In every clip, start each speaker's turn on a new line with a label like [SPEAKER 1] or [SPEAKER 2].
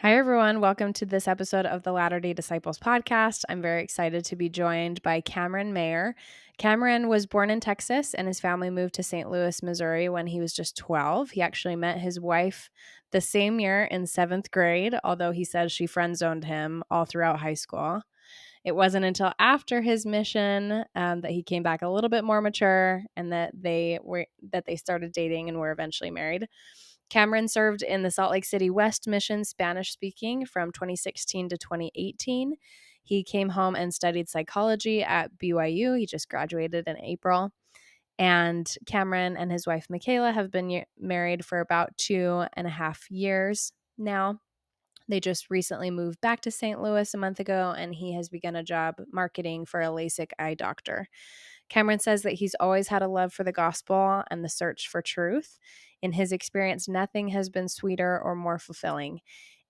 [SPEAKER 1] Hi, everyone. Welcome to this episode of the Latter-day Disciples podcast. I'm very excited to be joined by Cameron Mayer. Cameron was born in Texas, and his family moved to St. Louis, Missouri when he was just 12. He actually met his wife the same year in 7th grade, although he says she friend-zoned him all throughout high school. It wasn't until after his mission that he came back a little bit more mature, and that they started dating and were eventually married. Cameron served in the Salt Lake City West Mission Spanish speaking from 2016 to 2018. He came home and studied psychology at BYU. He just graduated in April. And Cameron and his wife, Mikayla, have been married for about 2.5 years now. They just recently moved back to St. Louis a month ago, and he has begun a job marketing for a Lasik eye doctor. Cameron says that he's always had a love for the gospel and the search for truth. In his experience, nothing has been sweeter or more fulfilling.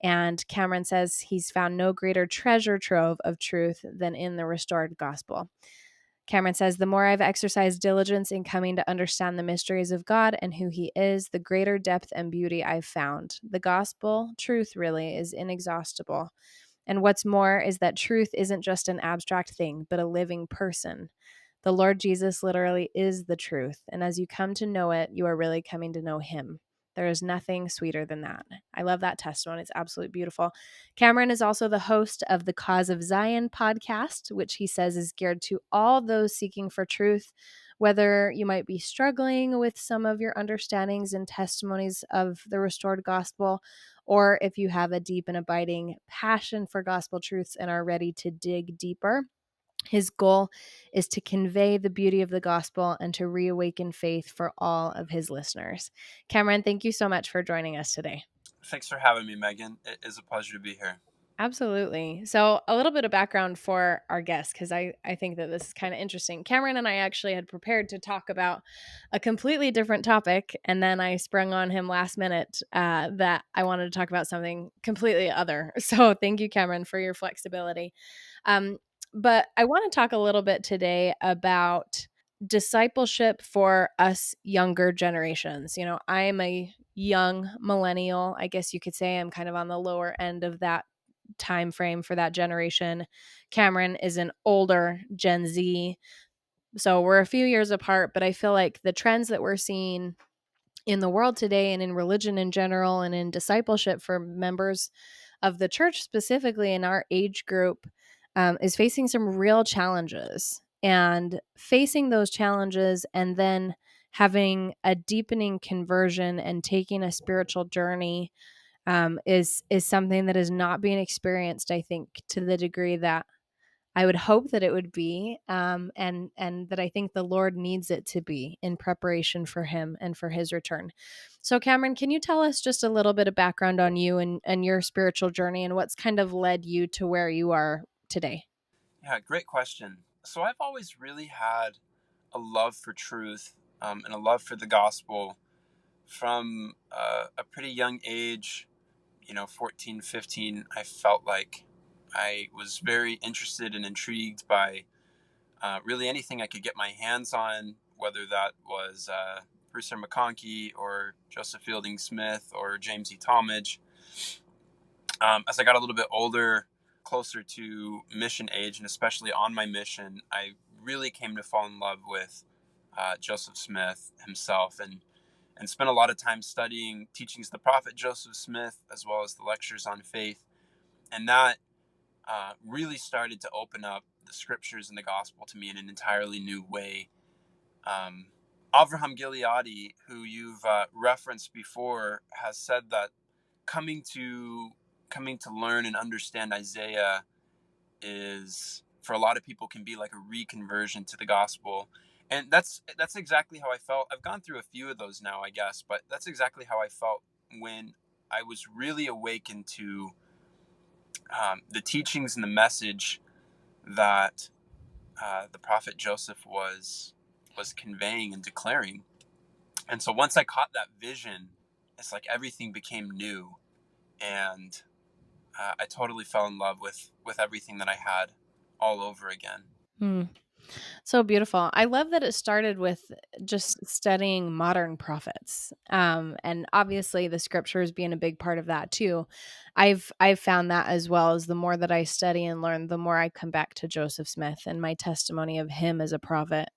[SPEAKER 1] And Cameron says he's found no greater treasure trove of truth than in the restored gospel. Cameron says, the more I've exercised diligence in coming to understand the mysteries of God and who he is, the greater depth and beauty I've found. The gospel, truth really, is inexhaustible. And what's more is that truth isn't just an abstract thing, but a living person. The Lord Jesus literally is the truth. And as you come to know it, you are really coming to know him. There is nothing sweeter than that. I love that testimony. It's absolutely beautiful. Cameron is also the host of the Cause of Zion podcast, which he says is geared to all those seeking for truth, whether you might be struggling with some of your understandings and testimonies of the restored gospel, or if you have a deep and abiding passion for gospel truths and are ready to dig deeper. His goal is to convey the beauty of the gospel and to reawaken faith for all of his listeners. Cameron, thank you so much for joining us today.
[SPEAKER 2] Thanks for having me, Megan. It is a pleasure to be here.
[SPEAKER 1] Absolutely. So, a little bit of background for our guest, because I think that this is kind of interesting. Cameron and I actually had prepared to talk about a completely different topic, and then I sprung on him last minute that I wanted to talk about something completely other. So, thank you, Cameron, for your flexibility. But I want to talk a little bit today about discipleship for us younger generations. You know, I am a young millennial. I guess you could say I'm kind of on the lower end of that time frame for that generation. Cameron is an older Gen Z. So we're a few years apart, but I feel like the trends that we're seeing in the world today and in religion in general and in discipleship for members of the church, specifically in our age group, is facing some real challenges. And facing those challenges and then having a deepening conversion and taking a spiritual journey is something that is not being experienced, I think, to the degree that I would hope that it would be, and that I think the Lord needs it to be in preparation for Him and for His return. So, Cameron, can you tell us just a little bit of background on you and your spiritual journey and what's kind of led you to where you are today?
[SPEAKER 2] Yeah, great question. So I've always really had a love for truth and a love for the gospel from a pretty young age, 14, 15. I felt like I was very interested and intrigued by really anything I could get my hands on, whether that was Bruce R. McConkie or Joseph Fielding Smith or James E. Talmage. As I got a little bit older, closer to mission age, and especially on my mission, I really came to fall in love with Joseph Smith himself, and spent a lot of time studying teachings of the prophet Joseph Smith, as well as the lectures on faith. And that really started to open up the scriptures and the gospel to me in an entirely new way. Um, Avraham Gileadi, who you've referenced before, has said that coming to coming to learn and understand Isaiah is, for a lot of people, can be like a reconversion to the gospel. And that's exactly how I felt. I've gone through a few of those now, I guess, but that's exactly how I felt when I was really awakened to the teachings and the message that the prophet Joseph was conveying and declaring. And so once I caught that vision, it's like everything became new, and I totally fell in love with everything that I had all over again.
[SPEAKER 1] Hmm. So beautiful. I love that it started with just studying modern prophets. And obviously the scriptures being a big part of that too. I've found that as well. As the more that I study and learn, the more I come back to Joseph Smith, and my testimony of him as a prophet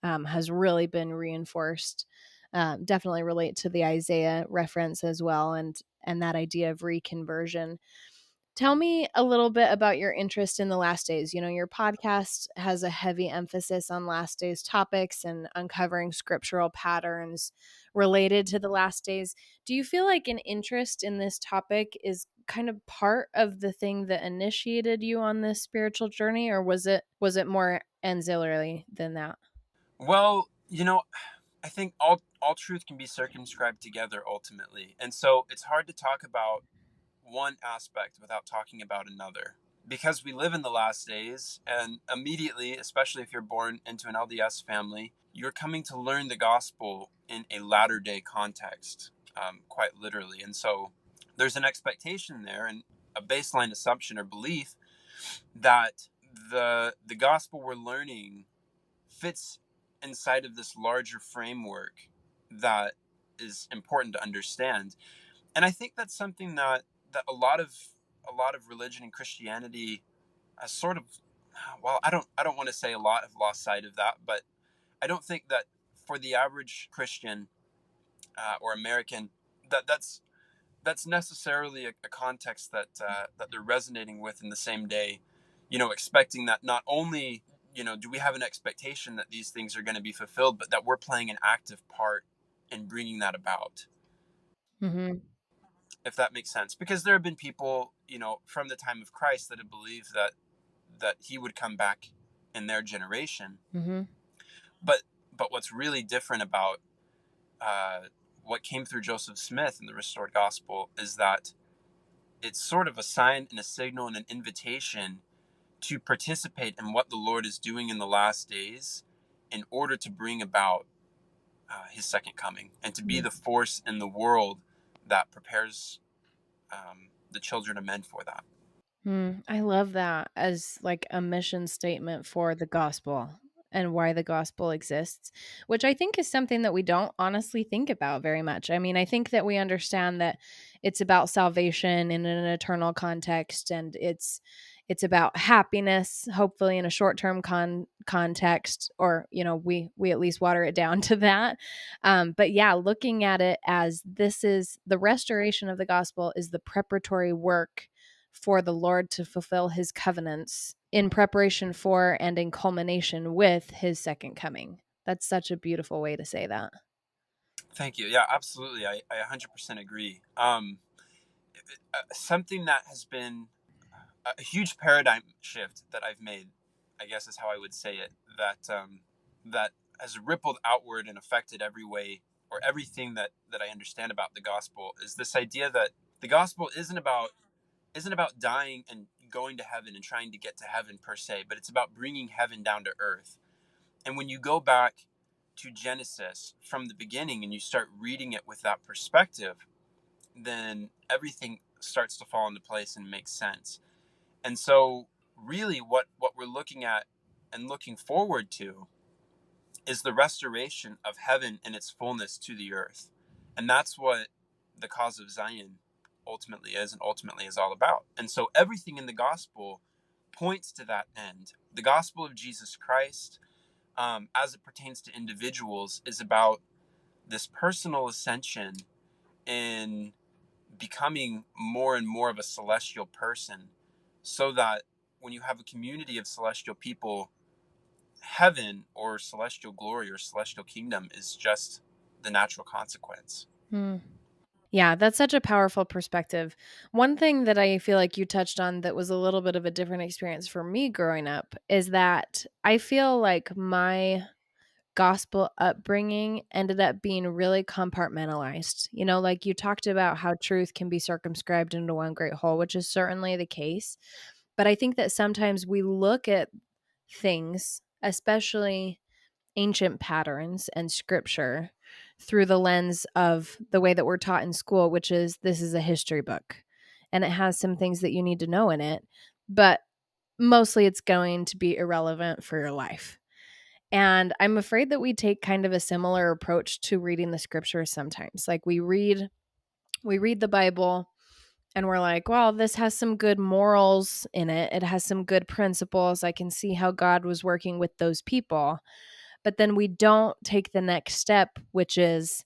[SPEAKER 1] has really been reinforced. Definitely relate to the Isaiah reference as well, and that idea of reconversion. Tell me a little bit about your interest in the last days. You know, your podcast has a heavy emphasis on last days topics and uncovering scriptural patterns related to the last days. Do you feel like an interest in this topic is kind of part of the thing that initiated you on this spiritual journey, or was it more ancillary than that?
[SPEAKER 2] Well, I think all truth can be circumscribed together ultimately. And so it's hard to talk about one aspect without talking about another. Because we live in the last days, and immediately, especially if you're born into an LDS family, you're coming to learn the gospel in a latter day context, quite literally. And so there's an expectation there and a baseline assumption or belief that the gospel we're learning fits inside of this larger framework that is important to understand. And I think that's something that a lot of religion and Christianity has sort of, well, I don't want to say a lot have lost sight of that, but I don't think that for the average Christian or American that's necessarily a context that they're resonating with in the same day. Expecting that not only do we have an expectation that these things are going to be fulfilled, but that we're playing an active part in bringing that about.
[SPEAKER 1] Mhm.
[SPEAKER 2] If that makes sense, because there have been people from the time of Christ that have believed that he would come back in their generation.
[SPEAKER 1] Mhm.
[SPEAKER 2] But what's really different about uh, what came through Joseph Smith in the restored gospel is that it's sort of a sign and a signal and an invitation to participate in what the Lord is doing in the last days in order to bring about his second coming and to be the force in the world that prepares the children of men for that.
[SPEAKER 1] I love that as like a mission statement for the gospel and why the gospel exists, which I think is something that we don't honestly think about very much. I mean, I think that we understand that it's about salvation in an eternal context, and it's about happiness, hopefully in a short-term context, or we at least water it down to that. But yeah, looking at it as this is the restoration of the gospel is the preparatory work for the Lord to fulfill his covenants in preparation for and in culmination with his second coming. That's such a beautiful way to say that.
[SPEAKER 2] Thank you. Yeah, absolutely. I 100% agree. Something that has been a huge paradigm shift that I've made, I guess is how I would say it, that has rippled outward and affected every way or everything that I understand about the gospel is this idea that the gospel isn't about dying and going to heaven and trying to get to heaven per se, but it's about bringing heaven down to earth. And when you go back to Genesis from the beginning and you start reading it with that perspective, then everything starts to fall into place and make sense. And so really what we're looking at and looking forward to is the restoration of heaven in its fullness to the earth. And that's what the cause of Zion ultimately is and ultimately is all about. And so everything in the gospel points to that end. The gospel of Jesus Christ, as it pertains to individuals, is about this personal ascension in becoming more and more of a celestial person, so that when you have a community of celestial people, heaven or celestial glory or celestial kingdom is just the natural consequence.
[SPEAKER 1] Hmm. Yeah, that's such a powerful perspective. One thing that I feel like you touched on that was a little bit of a different experience for me growing up is that I feel like my gospel upbringing ended up being really compartmentalized. Like you talked about how truth can be circumscribed into one great whole, which is certainly the case. But I think that sometimes we look at things, especially ancient patterns and scripture, through the lens of the way that we're taught in school, which is this is a history book and it has some things that you need to know in it. But mostly it's going to be irrelevant for your life. And I'm afraid that we take kind of a similar approach to reading the scriptures sometimes. Like we read the Bible and we're like, well, this has some good morals in it. It has some good principles. I can see how God was working with those people. But then we don't take the next step, which is,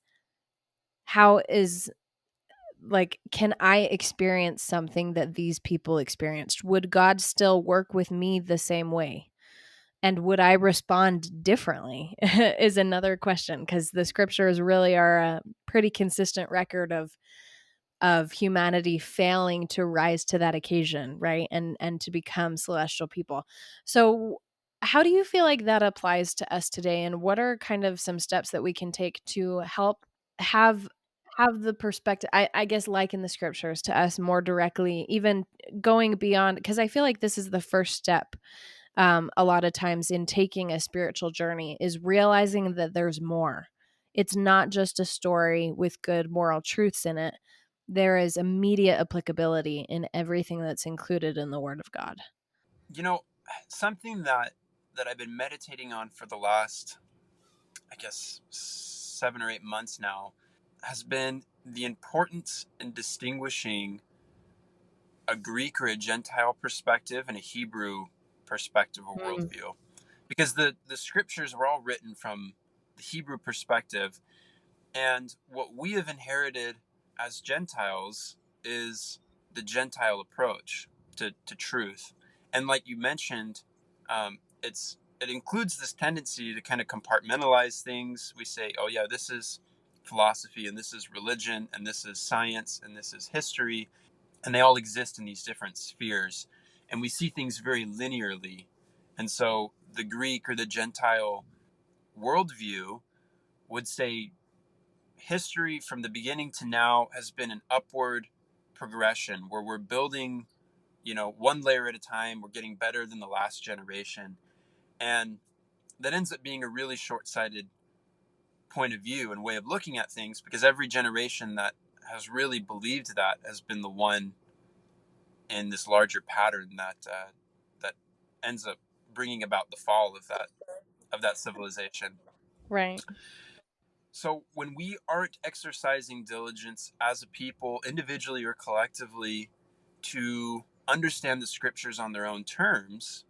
[SPEAKER 1] how is, like, can I experience something that these people experienced? Would God still work with me the same way? And would I respond differently? Is another question, because the scriptures really are a pretty consistent record of humanity failing to rise to that occasion, right? And to become celestial people. So how do you feel like that applies to us today, and what are kind of some steps that we can take to help have the perspective, I guess, like in the scriptures, to us more directly, even going beyond, because I feel like this is the first step, a lot of times, in taking a spiritual journey, is realizing that there's more. It's not just a story with good moral truths in it. There is immediate applicability in everything that's included in the Word of God.
[SPEAKER 2] You know, something that I've been meditating on for the last, I guess, 7 or 8 months now, has been the importance in distinguishing a Greek or a Gentile perspective and a Hebrew perspective or
[SPEAKER 1] Mm.
[SPEAKER 2] worldview. Because the scriptures were all written from the Hebrew perspective, and what we have inherited as Gentiles is the Gentile approach to truth. And like you mentioned, it includes this tendency to kind of compartmentalize things. We say, oh yeah, this is philosophy, and this is religion, and this is science, and this is history, and they all exist in these different spheres. And we see things very linearly. And so the Greek or the Gentile worldview would say history from the beginning to now has been an upward progression where we're building, one layer at a time. We're getting better than the last generation. And that ends up being a really short sighted point of view and way of looking at things, because every generation that has really believed that has been the one in this larger pattern that ends up bringing about the fall of that civilization.
[SPEAKER 1] Right.
[SPEAKER 2] So when we aren't exercising diligence as a people, individually or collectively, to understand the scriptures on their own terms,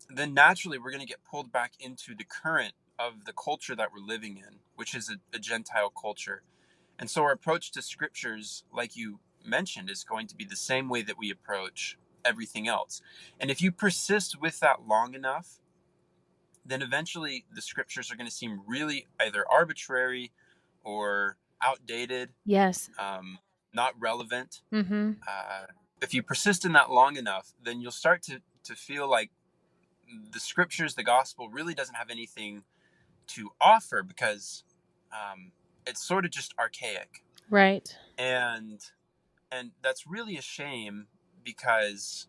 [SPEAKER 2] then naturally we're going to get pulled back into the current of the culture that we're living in, which is a Gentile culture. And so our approach to scriptures, like you mentioned, is going to be the same way that we approach everything else. And if you persist with that long enough, then eventually the scriptures are going to seem really either arbitrary or outdated,
[SPEAKER 1] Yes.
[SPEAKER 2] um, not relevant.
[SPEAKER 1] Mm-hmm.
[SPEAKER 2] Uh, if you persist in that long enough, then you'll start to feel like the scriptures, the gospel, really doesn't have anything to offer, because it's sort of just archaic.
[SPEAKER 1] Right.
[SPEAKER 2] And that's really a shame, because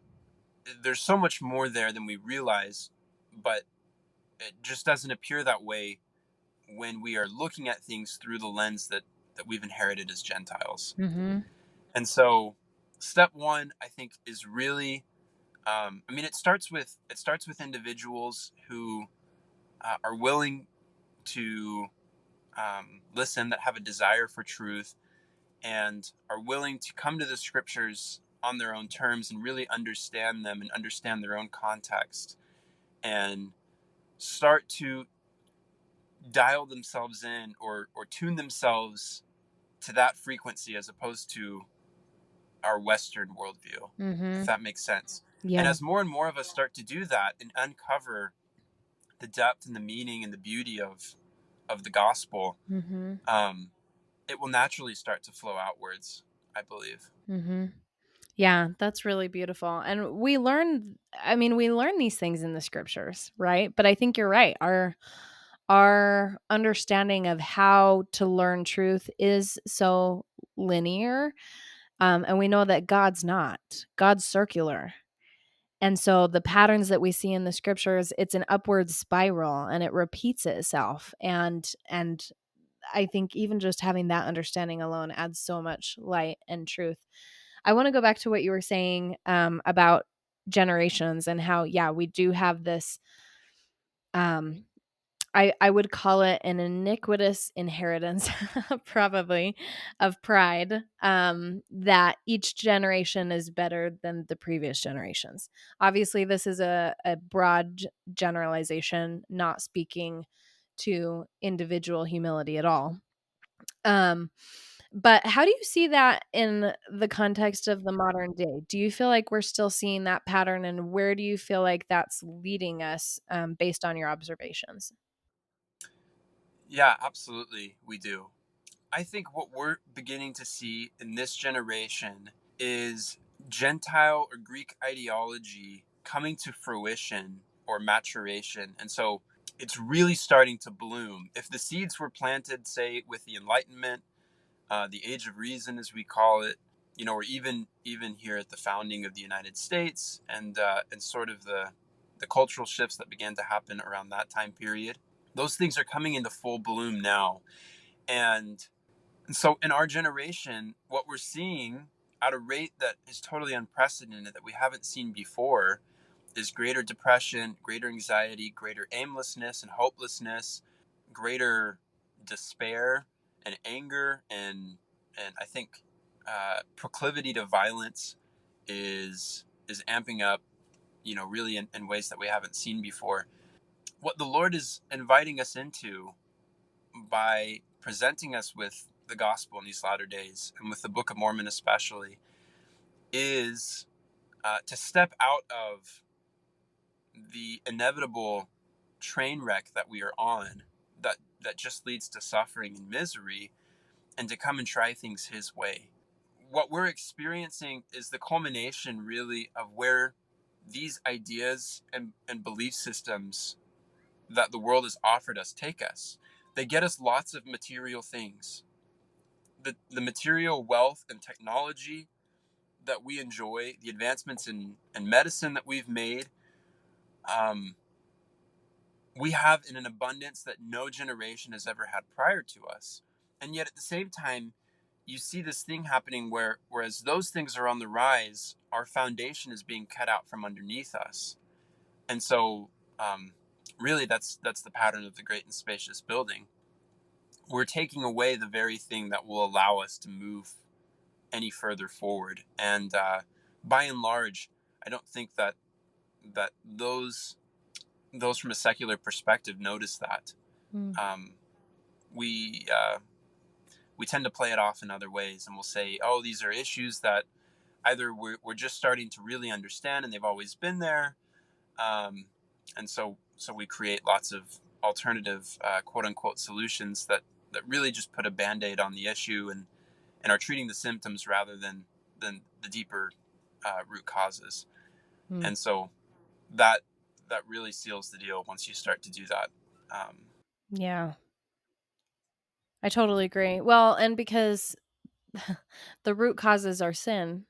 [SPEAKER 2] there's so much more there than we realize, but it just doesn't appear that way when we are looking at things through the lens that we've inherited as Gentiles.
[SPEAKER 1] Mm-hmm.
[SPEAKER 2] And so step one, I think, is really, it starts with individuals who are willing to listen, that have a desire for truth, and are willing to come to the scriptures on their own terms and really understand them and understand their own context, and start to dial themselves in, or tune themselves to that frequency, as opposed to our Western worldview, if
[SPEAKER 1] Mm-hmm.
[SPEAKER 2] that makes sense. And
[SPEAKER 1] Yeah.
[SPEAKER 2] as more and more of us start to do that and uncover the depth and the meaning and the beauty of the gospel,
[SPEAKER 1] Mm-hmm.
[SPEAKER 2] um, it will naturally start to flow outwards, I believe.
[SPEAKER 1] Mm-hmm. Yeah, that's really beautiful. And we learn these things in the scriptures, right? But I think you're right. Our understanding of how to learn truth is so linear. And we know that God's not. God's circular. And so the patterns that we see in the scriptures, it's an upward spiral and it repeats itself. And I think even just having that understanding alone adds so much light and truth. I want to go back to what you were saying, about generations, and how, yeah, we do have this, um I would call it an iniquitous inheritance, probably, of pride, that each generation is better than the previous generations. Obviously, this is a broad generalization, not speaking to individual humility at all. Um, but how do you see that in the context of the modern day? Do you feel like we're still seeing that pattern, and where do you feel like that's leading us, based on your observations?
[SPEAKER 2] Yeah, absolutely, we do. I think what we're beginning to see in this generation is Gentile or Greek ideology coming to fruition or maturation. And so it's really starting to bloom. If the seeds were planted, say, with the Enlightenment, the Age of Reason, as we call it, or even here at the founding of the United States, and sort of the cultural shifts that began to happen around that time period, those things are coming into full bloom now. And and so in our generation, what we're seeing at a rate that is totally unprecedented, that we haven't seen before, is greater depression, greater anxiety, greater aimlessness and hopelessness, greater despair and anger, and I think proclivity to violence is amping up, really in ways that we haven't seen before. What the Lord is inviting us into by presenting us with the gospel in these latter days, and with the Book of Mormon especially, is to step out of the inevitable train wreck that we are on, that just leads to suffering and misery, and to come and try things His way. What we're experiencing is the culmination, really, of where these ideas and belief systems that the world has offered us take us. They get us lots of material things. The material wealth and technology that we enjoy, the advancements in medicine that we've made, um, we have in an abundance that no generation has ever had prior to us. And yet at the same time, you see this thing happening where, whereas those things are on the rise, our foundation is being cut out from underneath us. And so, really, that's the pattern of the great and spacious building. We're taking away the very thing that will allow us to move any further forward. And by and large, I don't think that those from a secular perspective notice that.
[SPEAKER 1] Mm.
[SPEAKER 2] Um, we we tend to play it off in other ways, and we'll say, "Oh, these are issues that either we're just starting to really understand, and they've always been there," um, and so we create lots of alternative quote unquote solutions that really just put a band-aid on the issue, and are treating the symptoms rather than the deeper root causes.
[SPEAKER 1] Mm.
[SPEAKER 2] And so that that really seals the deal once you start to do that. Um,
[SPEAKER 1] Yeah, I totally agree. Well, and because the root causes are sin,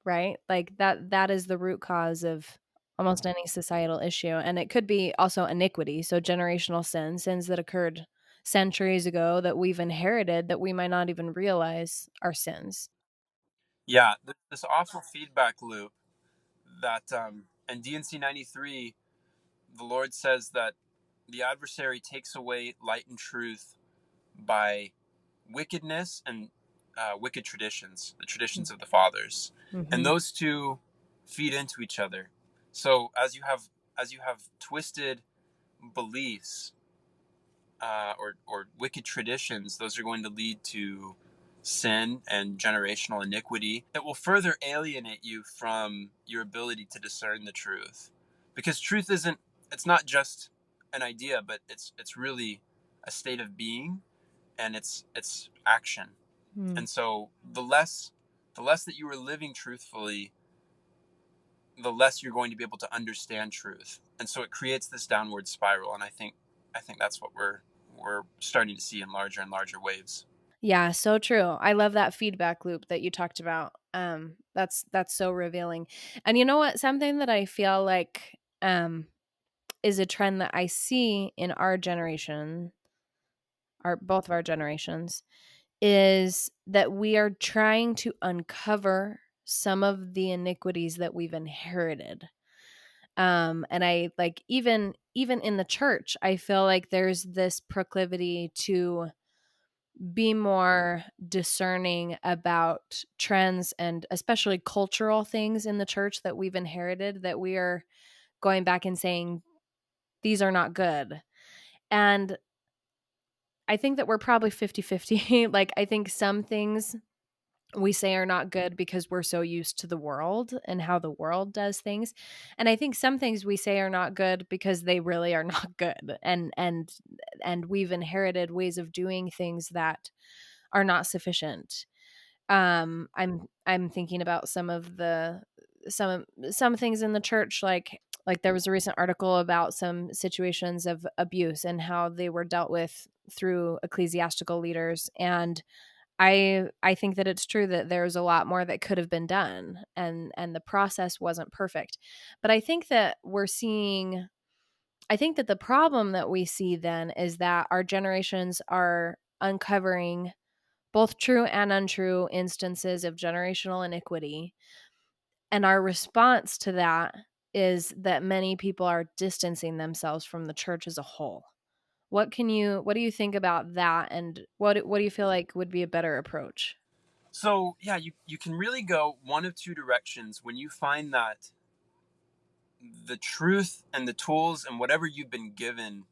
[SPEAKER 1] right? Like that is the root cause of almost any societal issue. And it could be also iniquity, so generational sins that occurred centuries ago that we've inherited that we might not even realize are sins.
[SPEAKER 2] yeah, this awful feedback loop that in DNC 93, the Lord says that the adversary takes away light and truth by wickedness and wicked traditions, the traditions of the fathers, and
[SPEAKER 1] Mhm.
[SPEAKER 2] those two feed into each other. So as you have twisted beliefs, or wicked traditions, those are going to lead to sin and generational iniquity. It will further alienate you from your ability to discern the truth, because truth isn't, it's not just an idea, but it's really a state of being, and it's action.
[SPEAKER 1] Mm.
[SPEAKER 2] And so the less that you are living truthfully, the less you're going to be able to understand truth. And so it creates this downward spiral. And I think that's what we're starting to see in larger and larger waves.
[SPEAKER 1] Yeah, so true. I love that feedback loop that you talked about. That's so revealing. And you know what? Something that I feel like is a trend that I see in our generation, our both of our generations, is that we are trying to uncover some of the iniquities that we've inherited. And I like even in the church, I feel like there's this proclivity to be more discerning about trends and especially cultural things in the church that we've inherited, that we are going back and saying these are not good. And I think that we're probably 50-50. Like, I think some things we say are not good because we're so used to the world and how the world does things. And I think some things we say are not good because they really are not good. And we've inherited ways of doing things that are not sufficient. I'm thinking about some things in the church, like there was a recent article about some situations of abuse and how they were dealt with through ecclesiastical leaders. And I think that it's true that there's a lot more that could have been done, and the process wasn't perfect. But I think that the problem that we see then is that our generations are uncovering both true and untrue instances of generational iniquity. And our response to that is that many people are distancing themselves from the church as a whole. What do you think about that, and what do you feel like would be a better approach?
[SPEAKER 2] So yeah, you can really go one of two directions when you find that the truth and the tools and whatever you've been given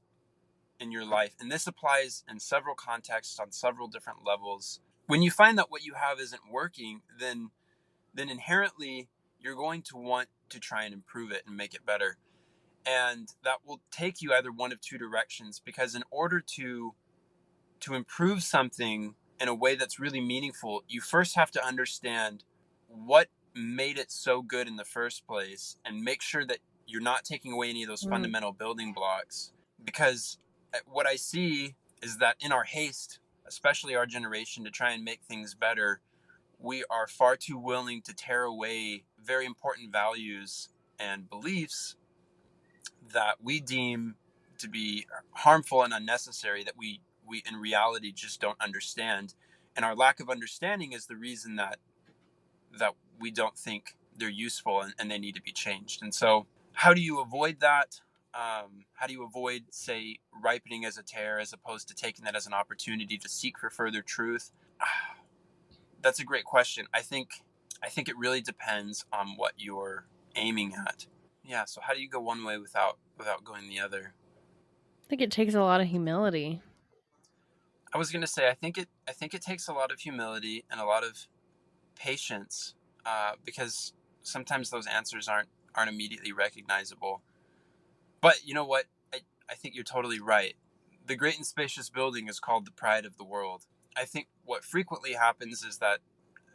[SPEAKER 2] in your life, and this applies in several contexts on several different levels. When you find that what you have isn't working, then inherently you're going to want to try and improve it and make it better. And that will take you either one of two directions, because in order to improve something in a way that's really meaningful, you first have to understand what made it so good in the first place and make sure that you're not taking away any of those
[SPEAKER 1] Mm.
[SPEAKER 2] fundamental building blocks. Because what I see is that in our haste, especially our generation, to try and make things better, we are far too willing to tear away very important values and beliefs that we deem to be harmful and unnecessary, that we in reality just don't understand. And our lack of understanding is the reason that we don't think they're useful, and they need to be changed. And so how do you avoid that? How do you avoid, say, ripening as a tear as opposed to taking that as an opportunity to seek for further truth? That's a great question. I think it really depends on what you're aiming at. Yeah, so how do you go one way without going the other?
[SPEAKER 1] I think it takes a lot of humility.
[SPEAKER 2] I was going to say I think it takes a lot of humility and a lot of patience, because sometimes those answers aren't immediately recognizable. But you know what? I think you're totally right. The great and spacious building is called the pride of the world. I think what frequently happens is that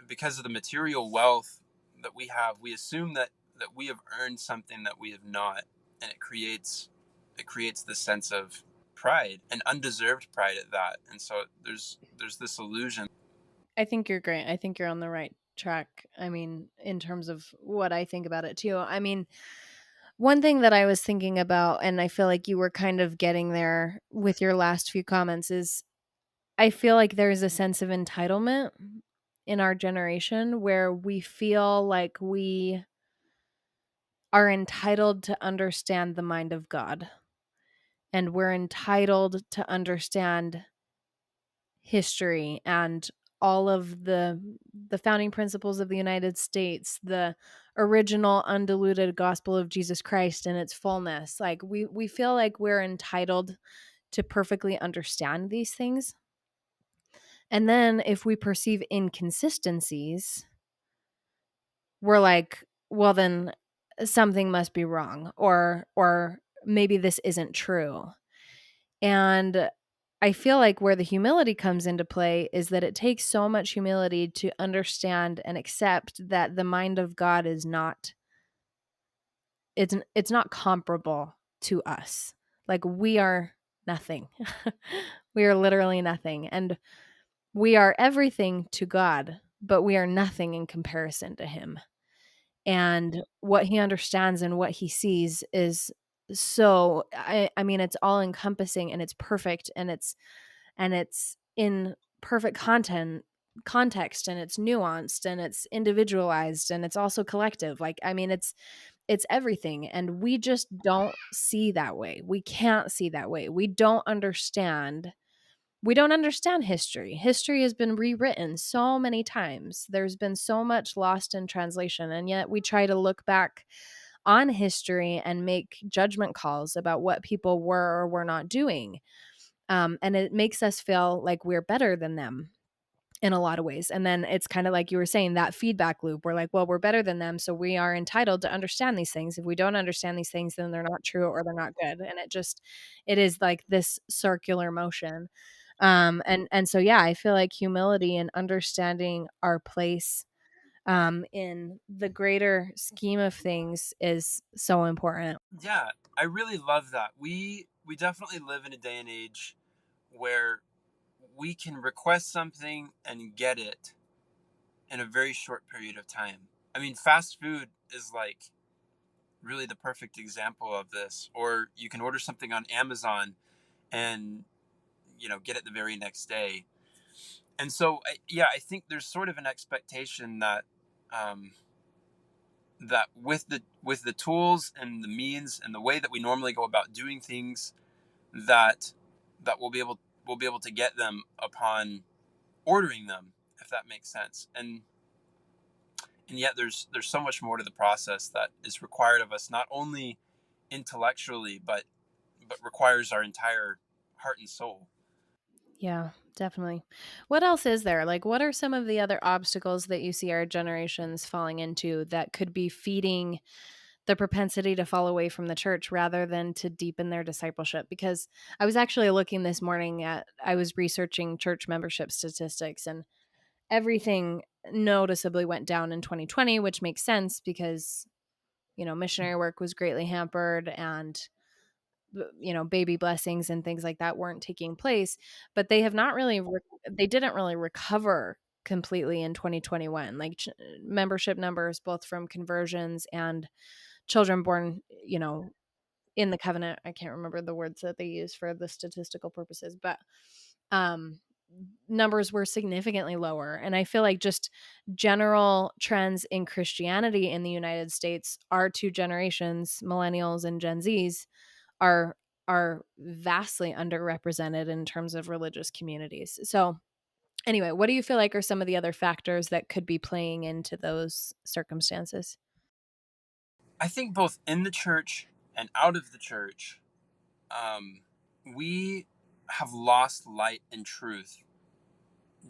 [SPEAKER 2] because of the material wealth that we have, we assume that we have earned something that we have not, and it creates this sense of pride, and undeserved pride at that. And so there's this illusion.
[SPEAKER 1] I think you're great. I think you're on the right track. I mean, in terms of what I think about it too. I mean, one thing that I was thinking about, and I feel like you were kind of getting there with your last few comments, is I feel like there's a sense of entitlement in our generation where we feel like we are entitled to understand the mind of God, and we're entitled to understand history and all of the founding principles of the United States, the original undiluted gospel of Jesus Christ in its fullness. Like we feel like we're entitled to perfectly understand these things. And then if we perceive inconsistencies, we're like, well then something must be wrong, or maybe this isn't true. And I feel like where the humility comes into play is that it takes so much humility to understand and accept that the mind of God is not it's not comparable to us. Like we are nothing. We are literally nothing, and we are everything to God, but we are nothing in comparison to him. And what he understands and what he sees is so I mean it's all encompassing, and it's perfect, and it's in perfect context, and it's nuanced, and it's individualized, and it's also collective. Like I mean it's everything. And we just don't see that way. We can't see that way. We don't understand history. History has been rewritten so many times. There's been so much lost in translation. And yet we try to look back on history and make judgment calls about what people were or were not doing. And it makes us feel like we're better than them in a lot of ways. And then it's kind of like you were saying, that feedback loop. We're like, well, we're better than them, so we are entitled to understand these things. If we don't understand these things, then they're not true or they're not good. And it is like this circular motion. And so yeah, I feel like humility and understanding our place in the greater scheme of things is so important.
[SPEAKER 2] Yeah, I really love that. We definitely live in a day and age where we can request something and get it in a very short period of time. I mean, fast food is like really the perfect example of this. Or you can order something on Amazon and get it the very next day. And so, yeah, I think there's sort of an expectation that um, that with the tools and the means and the way that we normally go about doing things, that we'll be able to get them upon ordering them, if that makes sense. And yet there's so much more to the process that is required of us, not only intellectually, but requires our entire heart and soul.
[SPEAKER 1] Yeah, definitely. What else is there? Like, what are some of the other obstacles that you see our generations falling into that could be feeding the propensity to fall away from the church rather than to deepen their discipleship? Because I was actually looking this morning I was researching church membership statistics, and everything noticeably went down in 2020, which makes sense because, missionary work was greatly hampered, and baby blessings and things like that weren't taking place. But they didn't really recover completely in 2021, like membership numbers both from conversions and children born in the covenant. I can't remember the words that they use for the statistical purposes, but um numbers were significantly lower. And I feel like just general trends in Christianity in the United States, our two generations, millennials and Gen Zs, are are vastly underrepresented in terms of religious communities. So anyway, what do you feel like are some of the other factors that could be playing into those circumstances?
[SPEAKER 2] I think both in the church and out of the church, um, we have lost light and truth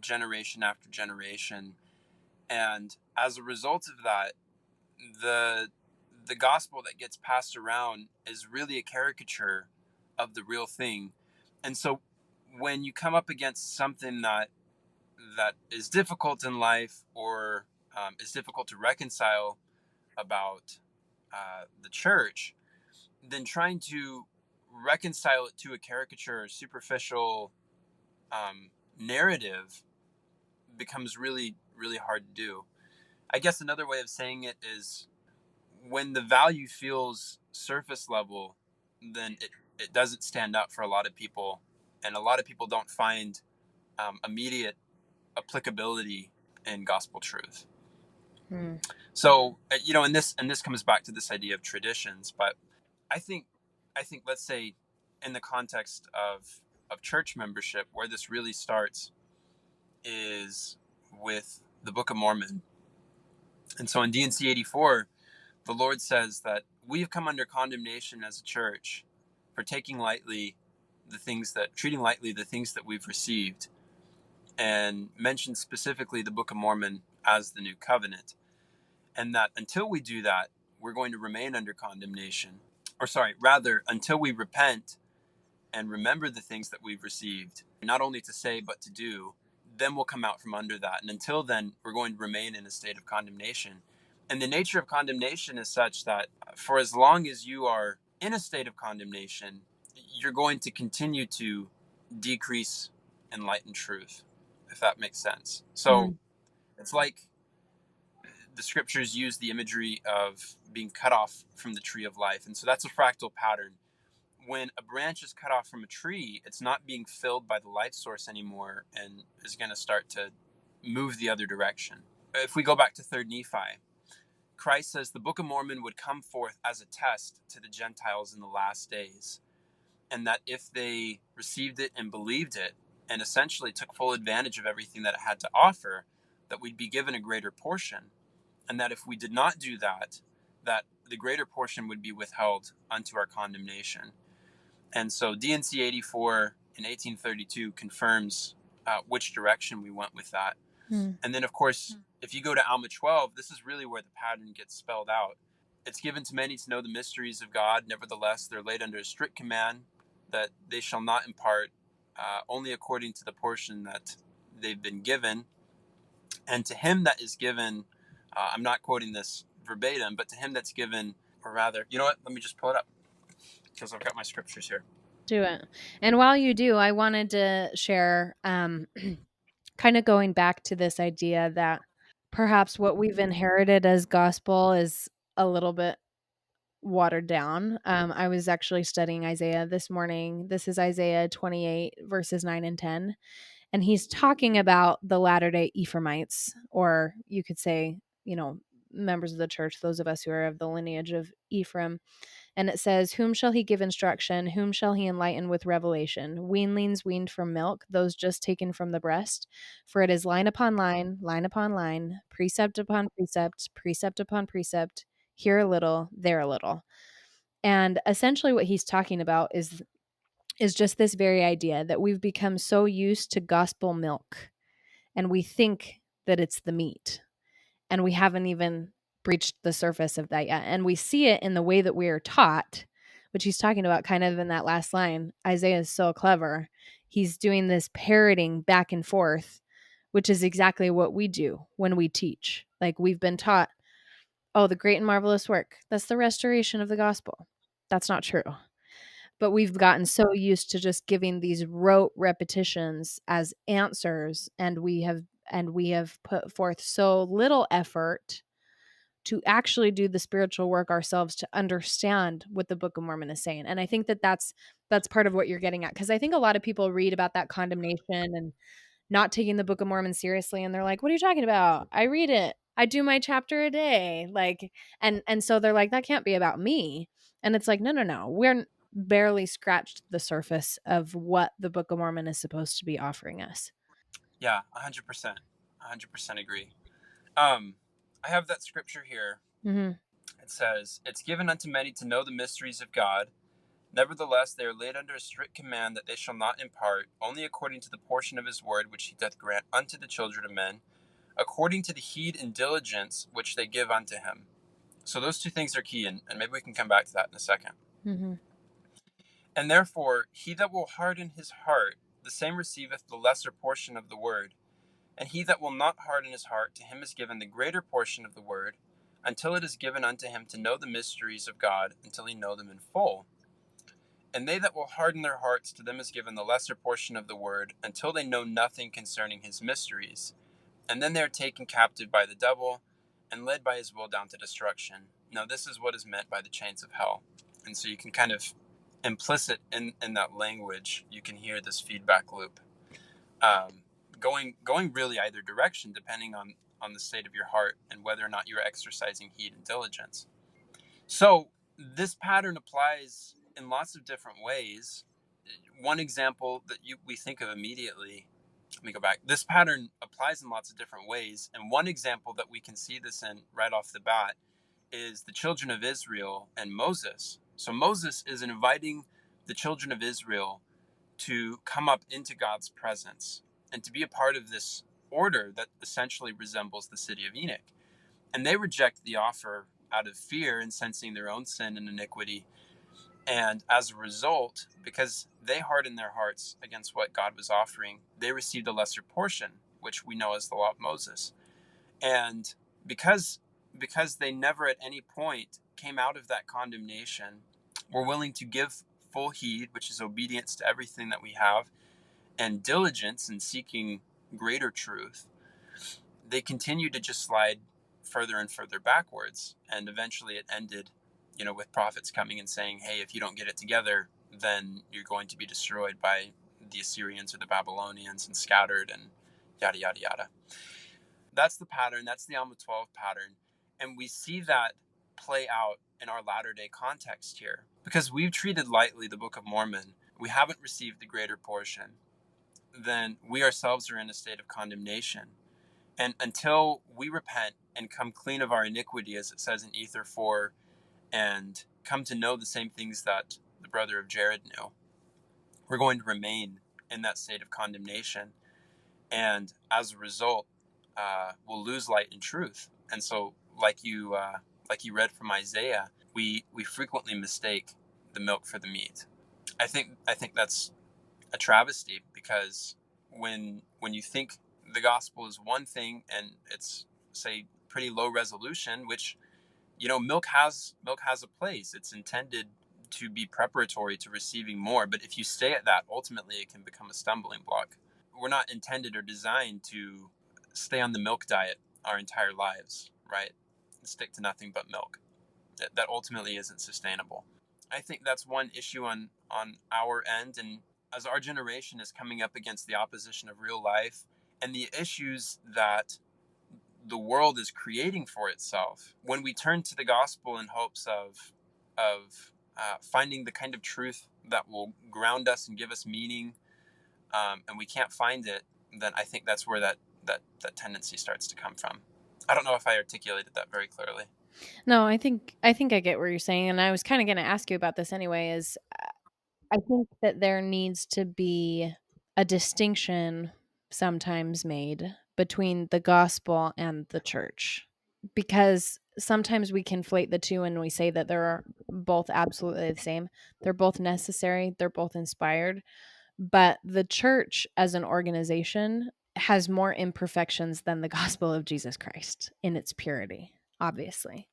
[SPEAKER 2] generation after generation, and as a result of that, the the gospel that gets passed around is really a caricature of the real thing. And so when you come up against something that is difficult in life, or is difficult to reconcile about the church, then trying to reconcile it to a caricature or superficial um, narrative becomes really, really hard to do. I guess another way of saying it is, when the value feels surface level, then it doesn't stand up for a lot of people, and a lot of people don't find immediate applicability in gospel truth.
[SPEAKER 1] Hmm.
[SPEAKER 2] So and this comes back to this idea of traditions. But I think let's say, in the context of church membership, where this really starts is with the Book of Mormon. And so in D&C 84, the Lord says that we have come under condemnation as a church for treating lightly the things that we've received, and mentions specifically the Book of Mormon as the new covenant. And that until we do that, we're going to remain under condemnation. Or, sorry, rather, until we repent and remember the things that we've received, not only to say, but to do, then we'll come out from under that. And until then, we're going to remain in a state of condemnation. And the nature of condemnation is such that for as long as you are in a state of condemnation, you're going to continue to decrease in light and truth, if that makes sense. So
[SPEAKER 1] Hmm.
[SPEAKER 2] it's like the scriptures use the imagery of being cut off from the tree of life. And so that's a fractal pattern. When a branch is cut off from a tree, it's not being filled by the life source anymore, and is going to start to move the other direction. If we go back to 3rd Nephi, Christ says the Book of Mormon would come forth as a test to the Gentiles in the last days, and that if they received it and believed it and essentially took full advantage of everything that it had to offer, that we'd be given a greater portion, and that if we did not do that, that the greater portion would be withheld unto our condemnation. And so DNC 84 in 1832 confirms which direction we went with that. And then, of course, if you go to Alma 12, this is really where the pattern gets spelled out. It's given to many to know the mysteries of God. Nevertheless, they're laid under a strict command that they shall not impart only according to the portion that they've been given. And to him that is given, I'm not quoting this verbatim, but to him that's given, or rather, you know what? Let me just pull it up because I've got my scriptures here.
[SPEAKER 1] Do it. And while you do, I wanted to share kind of going back to this idea that perhaps what we've inherited as gospel is a little bit watered down. I was actually studying Isaiah this morning. This is Isaiah 28, verses 9 and 10. And he's talking about the Latter day Ephraimites, or you could say, members of the church, those of us who are of the lineage of Ephraim. And it says, "Whom shall he give instruction? Whom shall he enlighten with revelation? Weanlings weaned from milk, those just taken from the breast. For it is line upon line upon line, precept upon precept, precept upon precept, here a little, there a little." And essentially what he's talking about is just this very idea that we've become so used to gospel milk, and we think that it's the meat, and we haven't even breached the surface of that yet. And we see it in the way that we are taught, which he's talking about kind of in that last line. Isaiah is so clever. He's doing this parroting back and forth, which is exactly what we do when we teach. Like, we've been taught, oh, the great and marvelous work, that's the restoration of the gospel. That's not true. But we've gotten so used to just giving these rote repetitions as answers, and we have put forth so little effort to actually do the spiritual work ourselves to understand what the Book of Mormon is saying. And I think that that's part of what you're getting at, because I think a lot of people read about that condemnation and not taking the Book of Mormon seriously, and they're like, "What are you talking about? I read it. I do my chapter a day." Like, and so they're like, "That can't be about me." And it's like, "No, no, no. We're barely scratched the surface of what the Book of Mormon is supposed to be offering us."
[SPEAKER 2] Yeah, 100%. 100% agree. I have that scripture here.
[SPEAKER 1] Mhm.
[SPEAKER 2] It says, "It's given unto many to know the mysteries of God. Nevertheless, they are laid under a strict command that they shall not impart, only according to the portion of his word which he doth grant unto the children of men, according to the heed and diligence which they give unto him." So those two things are key, and maybe we can come back to that in a second.
[SPEAKER 1] Mhm.
[SPEAKER 2] "And therefore, he that will harden his heart, the same receiveth the lesser portion of the word. And he that will not harden his heart, to him is given the greater portion of the word, until it is given unto him to know the mysteries of God, until he know them in full. And they that will harden their hearts, to them is given the lesser portion of the word, until they know nothing concerning his mysteries. And then they are taken captive by the devil, and led by his will down to destruction. Now this is what is meant by the chains of hell." And so you can kind of implicit in that language, you can hear this feedback loop. Going really either direction, depending on the state of your heart and whether or not you're exercising heed and diligence. So this pattern applies in lots of different ways. One example that we think of immediately, let me go back. This pattern applies in lots of different ways, and one example that we can see this in right off the bat is the children of Israel and Moses. So Moses is inviting the children of Israel to come up into God's presence and to be a part of this order that essentially resembles the city of Enoch. And they reject the offer out of fear and sensing their own sin and iniquity. And as a result, because they hardened their hearts against what God was offering, they received a lesser portion, which we know as the law of Moses. And because they never at any point came out of that condemnation, were willing to give full heed, which is obedience to everything that we have, and diligence in seeking greater truth, they continued to just slide further and further backwards. And eventually it ended, with prophets coming and saying, "Hey, if you don't get it together, then you're going to be destroyed by the Assyrians or the Babylonians and scattered," and yada, yada, yada. That's the pattern. That's the Alma 12 pattern. And we see that play out in our Latter-day context here. Because we've treated lightly the Book of Mormon, we haven't received the greater portion, then we ourselves are in a state of condemnation. And until we repent and come clean of our iniquity, as it says in Ether 4, and come to know the same things that the brother of Jared knew, we're going to remain in that state of condemnation. And as a result, we'll lose light and truth. And so, like you read from Isaiah, we frequently mistake the milk for the meat. I think that's a travesty, because when you think the gospel is one thing and it's, say, pretty low resolution, which, milk has a place. It's intended to be preparatory to receiving more, but if you stay at that, ultimately it can become a stumbling block. We're not intended or designed to stay on the milk diet our entire lives, right? Stick to nothing but milk. That ultimately isn't sustainable. I think that's one issue on our end. And as our generation is coming up against the opposition of real life and the issues that the world is creating for itself, when we turn to the gospel in hopes of finding the kind of truth that will ground us and give us meaning, and we can't find it, then I think that's where that tendency starts to come from. I don't know if I articulated that very clearly.
[SPEAKER 1] No, I think I get what you're saying, and I was kind of going to ask you about this anyway. Is I think that there needs to be a distinction sometimes made between the gospel and the church, because sometimes we conflate the two and we say that they're both absolutely the same. They're both necessary, they're both inspired, but the church as an organization has more imperfections than the gospel of Jesus Christ in its purity, obviously.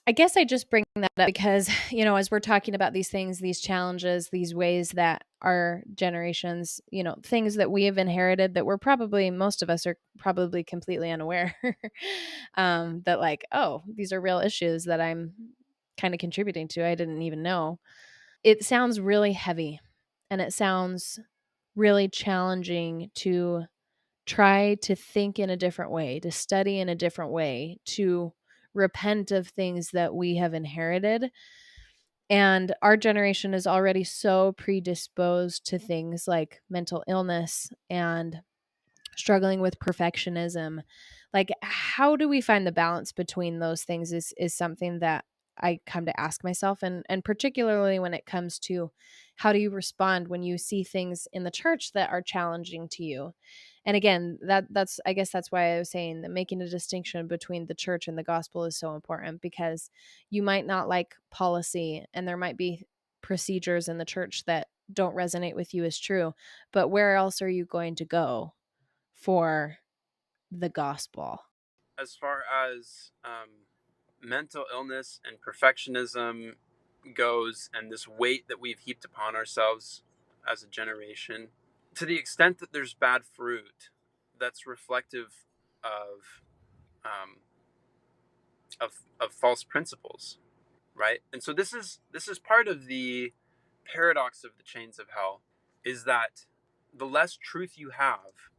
[SPEAKER 1] I guess I just bring that up because, as we're talking about these things, these challenges, these ways that our generations, things that we have inherited that most of us are probably completely unaware that, like, oh, these are real issues that I'm kind of contributing to. I didn't even know. It sounds really heavy, and it sounds really challenging to try to think in a different way, to study in a different way, to repent of things that we have inherited. And our generation is already so predisposed to things like mental illness and struggling with perfectionism. Like, how do we find the balance between those things is something that I come to ask myself, and particularly when it comes to how do you respond when you see things in the church that are challenging to you. And again, that's I guess that's why I was saying that making a distinction between the church and the gospel is so important, because you might not like policy and there might be procedures in the church that don't resonate with you as true, but where else are you going to go for the gospel?
[SPEAKER 2] As far as mental illness and perfectionism goes, and this weight that we've heaped upon ourselves as a generation, to the extent that there's bad fruit that's reflective of um, of false principles, right? And so this is part of the paradox of the chains of hell, is that the less truth you have,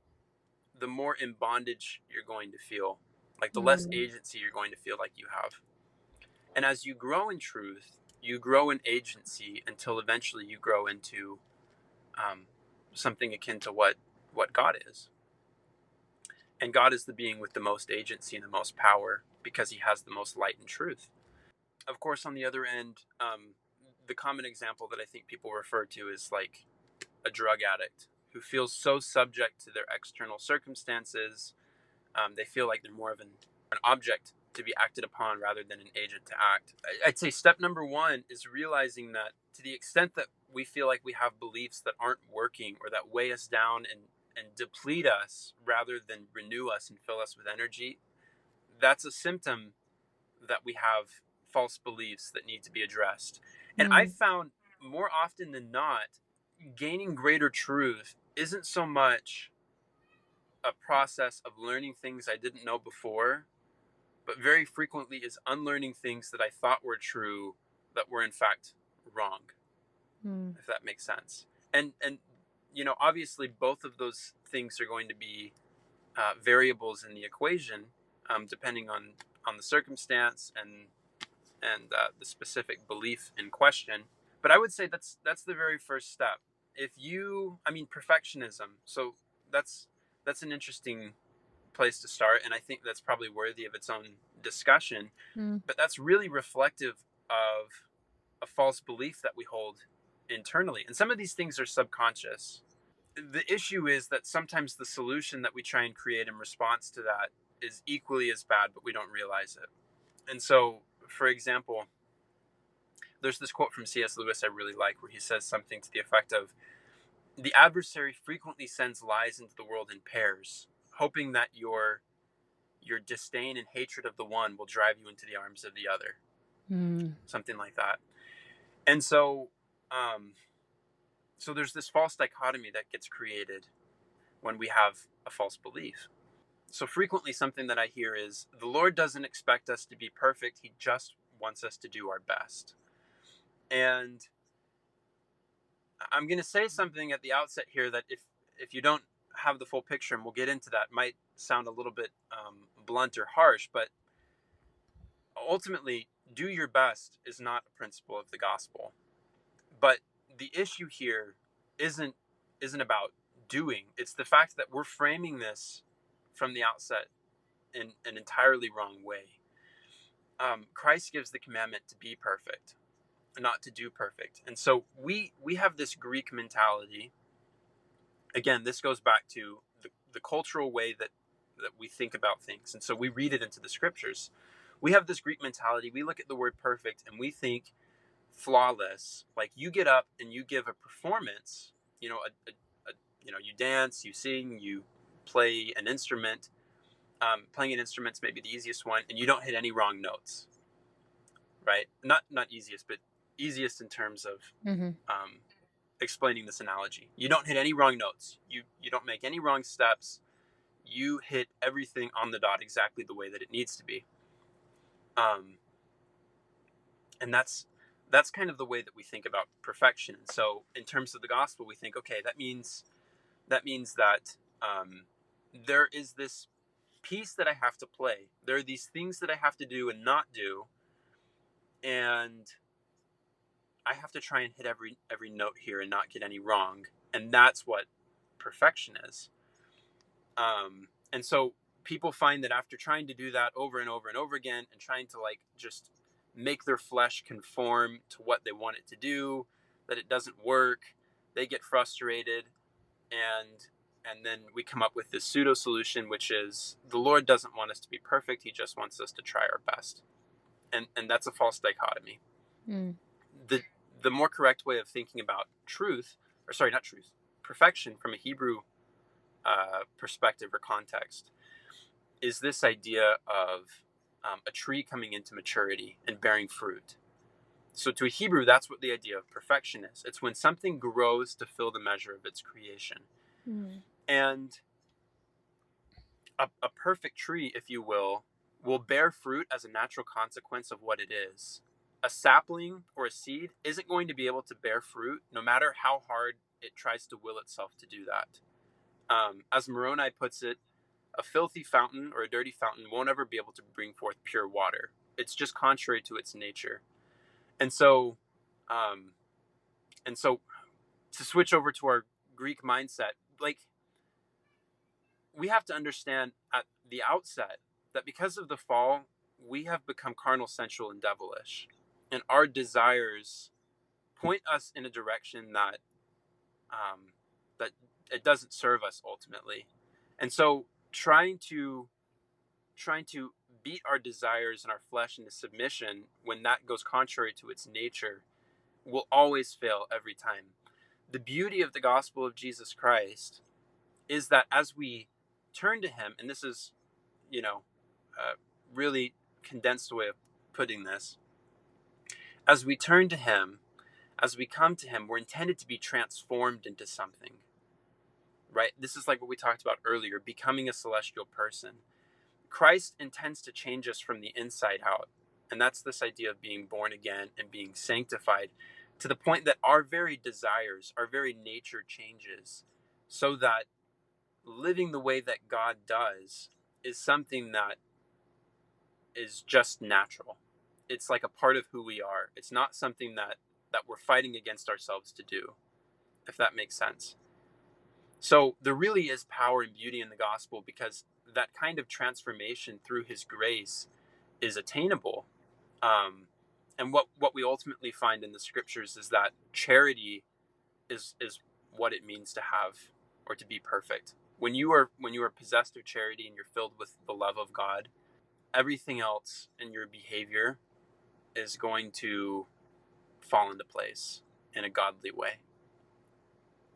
[SPEAKER 2] the more in bondage you're going to feel, like the less
[SPEAKER 1] Mm.
[SPEAKER 2] agency you're going to feel like you have. And as you grow in truth, you grow in agency until eventually you grow into something akin to what God is. And God is the being with the most agency and the most power, because he has the most light and truth. Of course, on the other end, the common example that I think people refer to is like a drug addict who feels so subject to their external circumstances. They feel like they're more of an object to be acted upon rather than an agent to act. I'd say step number one is realizing that to the extent that we feel like we have beliefs that aren't working or that weigh us down and deplete us rather than renew us and fill us with energy, that's a symptom that we have false beliefs that need to be addressed. And I've
[SPEAKER 1] Mm.
[SPEAKER 2] found more often than not, gaining greater truth isn't so much a process of learning things I didn't know before, but very frequently is unlearning things that I thought were true that were in fact wrong,
[SPEAKER 1] Mm.
[SPEAKER 2] if that makes sense. And obviously both of those things are going to be variables in the equation, depending on on the circumstance and the specific belief in question. But I would say that's the very first step. If you, I mean, perfectionism. So that's an interesting place to start, and I think that's probably worthy of its own discussion.
[SPEAKER 1] Mm.
[SPEAKER 2] But that's really reflective of a false belief that we hold internally, and some of these things are subconscious. The issue is that sometimes the solution that we try and create in response to that is equally as bad, but we don't realize it. And so, for example, there's this quote from C.S. Lewis I really like, where he says something to the effect of, "The adversary frequently sends lies into the world in pairs, hoping that your disdain and hatred of the one will drive you into the arms of the other."
[SPEAKER 1] Mm.
[SPEAKER 2] Something like that. And so, so there's this false dichotomy that gets created when we have a false belief. So frequently, something that I hear is, the Lord doesn't expect us to be perfect. He just wants us to do our best. And I'm going to say something at the outset here that if you don't have the full picture, and we'll get into that, might sound a little bit blunt or harsh, but ultimately, do your best is not a principle of the gospel. But the issue here isn't about doing. It's the fact that we're framing this from the outset in an entirely wrong way. Christ gives the commandment to be perfect, not to do perfect. And so we have this Greek mentality. Again, this goes back to the cultural way that we think about things. And so we read it into the scriptures. We have this Greek mentality. We look at the word perfect and we think flawless. Like, you get up and you give a performance, you dance, you sing, you play an instrument. Playing an instrument's maybe the easiest one, and you don't hit any wrong notes, right? Not easiest, but easiest in terms of
[SPEAKER 1] Mm-hmm.
[SPEAKER 2] explaining this analogy. You don't hit any wrong notes. You don't make any wrong steps. You hit everything on the dot exactly the way that it needs to be. And that's kind of the way that we think about perfection. So in terms of the gospel, we think, okay, that means that there is this piece that I have to play. There are these things that I have to do and not do, and I have to try and hit every note here and not get any wrong. And that's what perfection is. And so people find that after trying to do that over and over and over again, and trying to like just make their flesh conform to what they want it to do, that it doesn't work, they get frustrated, and then we come up with this pseudo solution, which is, the Lord doesn't want us to be perfect. He just wants us to try our best. And that's a false dichotomy.
[SPEAKER 1] Mm.
[SPEAKER 2] The more correct way of thinking about truth, or sorry, not truth, perfection from a Hebrew perspective or context, is this idea of a tree coming into maturity and bearing fruit. So to a Hebrew, that's what the idea of perfection is. It's when something grows to fill the measure of its creation.
[SPEAKER 1] Mm.
[SPEAKER 2] And a perfect tree, if you will bear fruit as a natural consequence of what it is. A sapling or a seed isn't going to be able to bear fruit no matter how hard it tries to will itself to do that. As Moroni puts it, a filthy fountain or a dirty fountain won't ever be able to bring forth pure water. It's just contrary to its nature. And so, to switch over to our Greek mindset, like, we have to understand at the outset that because of the fall, we have become carnal, sensual, and devilish. And our desires point us in a direction that that it doesn't serve us ultimately. And so trying to beat our desires and our flesh into submission when that goes contrary to its nature will always fail every time. The beauty of the gospel of Jesus Christ is that as we turn to him, and this is, a really condensed way of putting this, as we turn to him, as we come to him, we're intended to be transformed into something, right? This is like what we talked about earlier, becoming a celestial person. Christ intends to change us from the inside out. And that's this idea of being born again and being sanctified to the point that our very desires, our very nature changes, so that living the way that God does is something that is just natural. It's like a part of who we are. It's not something that we're fighting against ourselves to do, if that makes sense. So there really is power and beauty in the gospel, because that kind of transformation through his grace is attainable. And what we ultimately find in the scriptures is that charity is what it means to have or to be perfect. When you are possessed of charity and you're filled with the love of God, everything else in your behavior is going to fall into place in a godly way,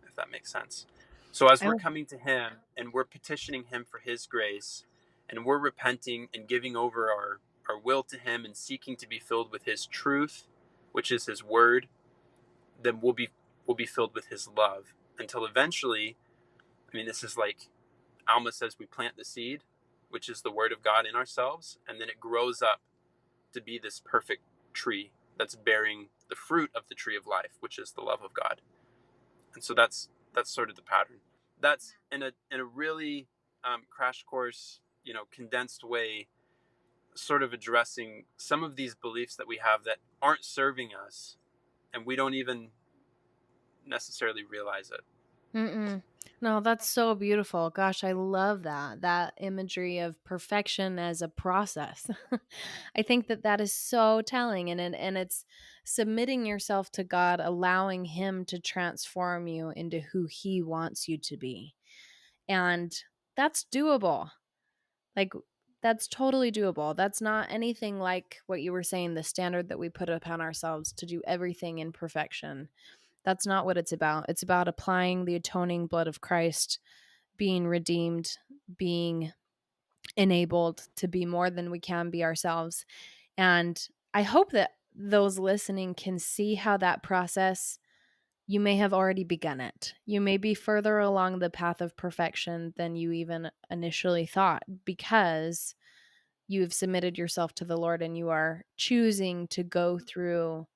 [SPEAKER 2] if that makes sense. So as we're
[SPEAKER 1] I
[SPEAKER 2] coming to him and we're petitioning him for his grace, and we're repenting and giving over our will to him and seeking to be filled with his truth, which is his word, then we'll be filled with his love until eventually, I mean, this is like Alma says, we plant the seed, which is the word of God in ourselves, and then it grows up to be this perfect tree that's bearing the fruit of the tree of life, which is the love of God. And so that's sort of the pattern. That's in a really crash course, condensed way, sort of addressing some of these beliefs that we have that aren't serving us, and we don't even necessarily realize it.
[SPEAKER 1] Mm-mm. No, that's so beautiful. Gosh, I love that imagery of perfection as a process. I think that is so telling, and it's submitting yourself to God, allowing Him to transform you into who He wants you to be, and that's doable. Like, that's totally doable. That's not anything like what you were saying, the standard that we put upon ourselves to do everything in perfection. That's not what it's about. It's about applying the atoning blood of Christ, being redeemed, being enabled to be more than we can be ourselves. And I hope that those listening can see how that process, you may have already begun it. You may be further along the path of perfection than you even initially thought, because you've submitted yourself to the Lord and you are choosing to go through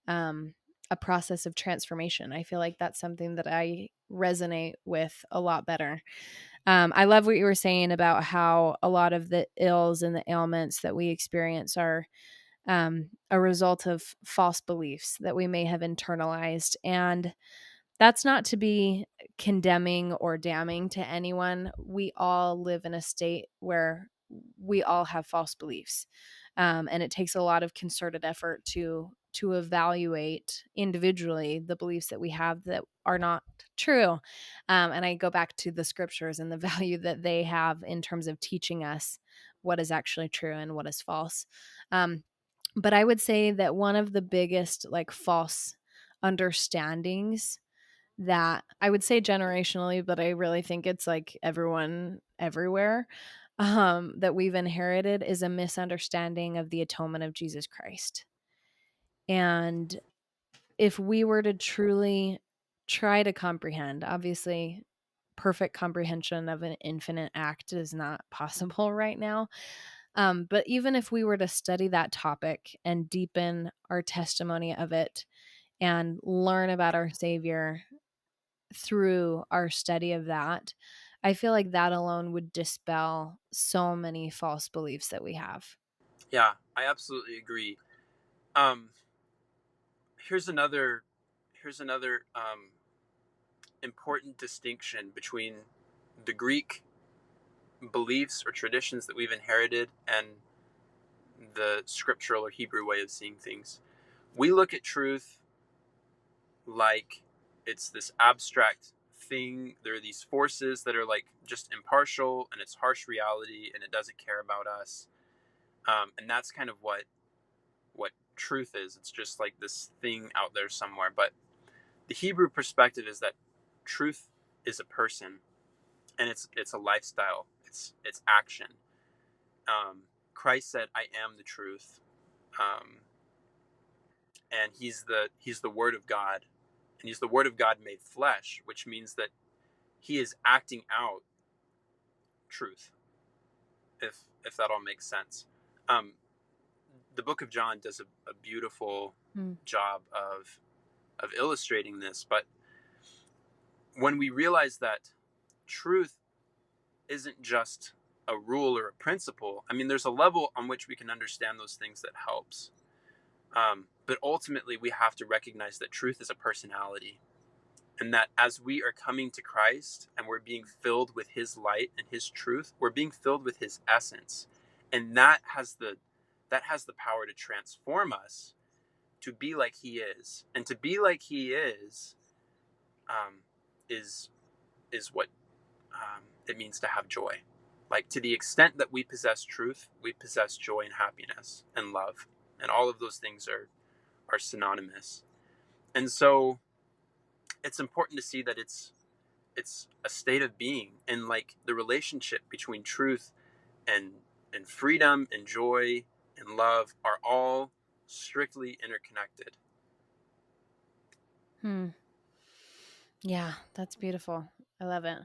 [SPEAKER 1] um, a process of transformation. I feel like that's something that I resonate with a lot better. I love what you were saying about how a lot of the ills and the ailments that we experience are a result of false beliefs that we may have internalized. And that's not to be condemning or damning to anyone. We all live in a state where we all have false beliefs, and it takes a lot of concerted effort to evaluate individually the beliefs that we have that are not true. And I go back to the scriptures and the value that they have in terms of teaching us what is actually true and what is false. Um, but I would say that one of the biggest like false understandings that I would say generationally, but I really think it's like everyone everywhere, that we've inherited is a misunderstanding of the atonement of Jesus Christ. And if we were to truly try to comprehend, obviously, perfect comprehension of an infinite act is not possible right now. But even if we were to study that topic and deepen our testimony of it and learn about our Savior through our study of that, I feel like that alone would dispel so many false beliefs that we have.
[SPEAKER 2] Yeah, I absolutely agree. Um, here's another important distinction between the Greek beliefs or traditions that we've inherited and the scriptural or Hebrew way of seeing things. We look at truth like it's this abstract thing. There are these forces that are like just impartial, and it's harsh reality, and it doesn't care about us. And that's kind of what truth is. It's just like this thing out there somewhere. But the Hebrew perspective is that truth is a person, and it's a lifestyle. It's action. Christ said, "I am the truth," um, and he's the Word of God, and he's the Word of God made flesh, which means that he is acting out truth. If that all makes sense. Um, the Book of John does a beautiful
[SPEAKER 1] Mm.
[SPEAKER 2] job of illustrating this, but when we realize that truth isn't just a rule or a principle. I mean, there's a level on which we can understand those things that helps. But ultimately, we have to recognize that truth is a personality, and that as we are coming to Christ and we're being filled with his light and his truth, we're being filled with his essence. And that has the power to transform us to be like he is. And to be like he um, is is what it means to have joy. Like, to the extent that we possess truth, we possess joy and happiness and love. And all of those things are synonymous. And so it's important to see that it's a state of being, and like the relationship between truth and freedom and joy and love are all strictly interconnected.
[SPEAKER 1] Hmm. Yeah, that's beautiful. I love it.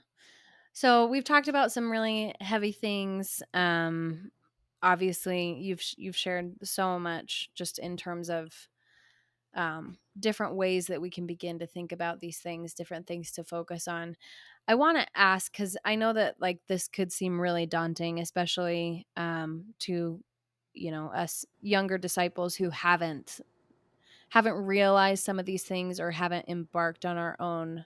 [SPEAKER 1] So we've talked about some really heavy things. Obviously, you've shared so much just in terms of different ways that we can begin to think about these things, different things to focus on. I want to ask, because I know that like this could seem really daunting, especially to us younger disciples who haven't realized some of these things or haven't embarked on our own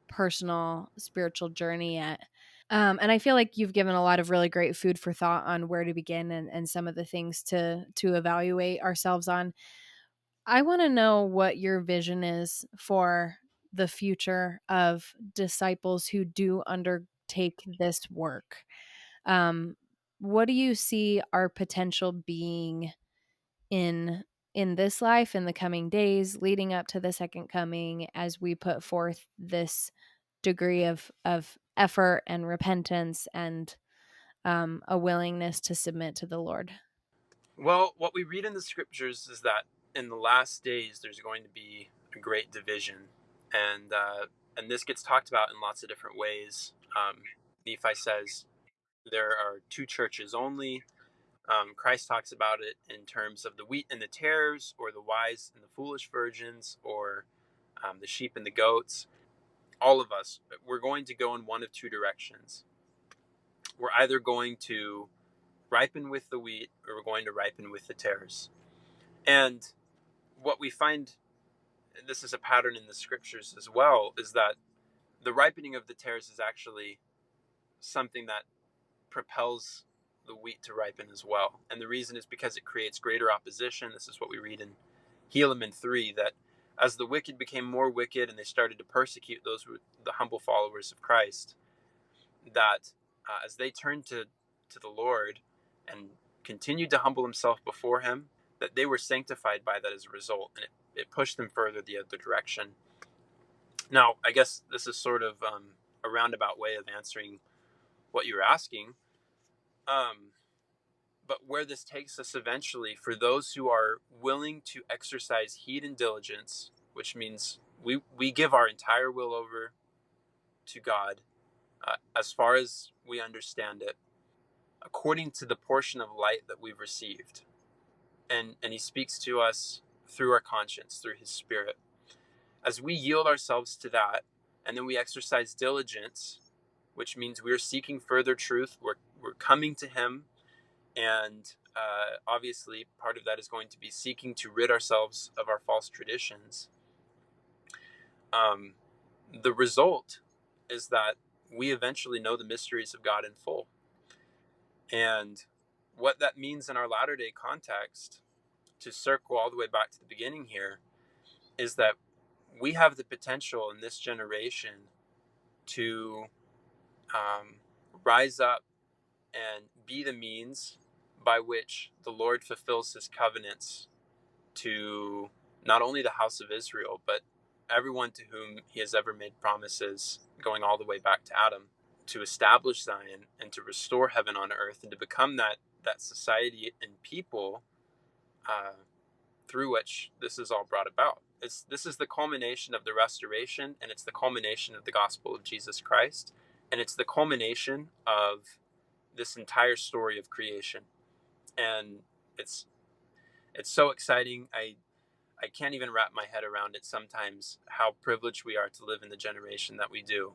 [SPEAKER 1] personal spiritual journey yet. And I feel like you've given a lot of really great food for thought on where to begin and some of the things to evaluate ourselves on. I want to know what your vision is for the future of disciples who do undertake this work. Um, what do you see our potential being in this life, in the coming days leading up to the second coming, as we put forth this degree of effort and repentance and a willingness to submit to the Lord?
[SPEAKER 2] Well, what we read in the scriptures is that in the last days there's going to be a great division, and this gets talked about in lots of different ways. Nephi says there are two churches only. Christ talks about it in terms of the wheat and the tares, or the wise and the foolish virgins, or the sheep and the goats. All of us, we're going to go in one of two directions. We're either going to ripen with the wheat, or we're going to ripen with the tares. And what we find, and this is a pattern in the scriptures as well, is that the ripening of the tares is actually something that propels the wheat to ripen as well. And the reason is because it creates greater opposition. This is what we read in Helaman 3, that as the wicked became more wicked and they started to persecute those who were the humble followers of Christ, that as they turned to the Lord and continued to humble himself before him, that they were sanctified by that as a result, and it pushed them further the other direction. Now, I guess this is sort of a roundabout way of answering what you were asking. But where this takes us eventually, for those who are willing to exercise heed and diligence, which means we give our entire will over to God, as far as we understand it, according to the portion of light that we've received. And he speaks to us through our conscience, through his spirit. As we yield ourselves to that, and then we exercise diligence, which means we're seeking further truth, we're coming to him, and obviously part of that is going to be seeking to rid ourselves of our false traditions. The result is that we eventually know the mysteries of God in full. And what that means in our latter-day context, to circle all the way back to the beginning here, is that we have the potential in this generation to um, rise up and be the means by which the Lord fulfills his covenants to not only the house of Israel, but everyone to whom he has ever made promises, going all the way back to Adam, to establish Zion and to restore heaven on earth, and to become that society and people uh, through which this is all brought about. This is the culmination of the restoration, and it's the culmination of the gospel of Jesus Christ, and it's the culmination of this entire story of creation. And it's so exciting. I can't even wrap my head around it sometimes, how privileged we are to live in the generation that we do.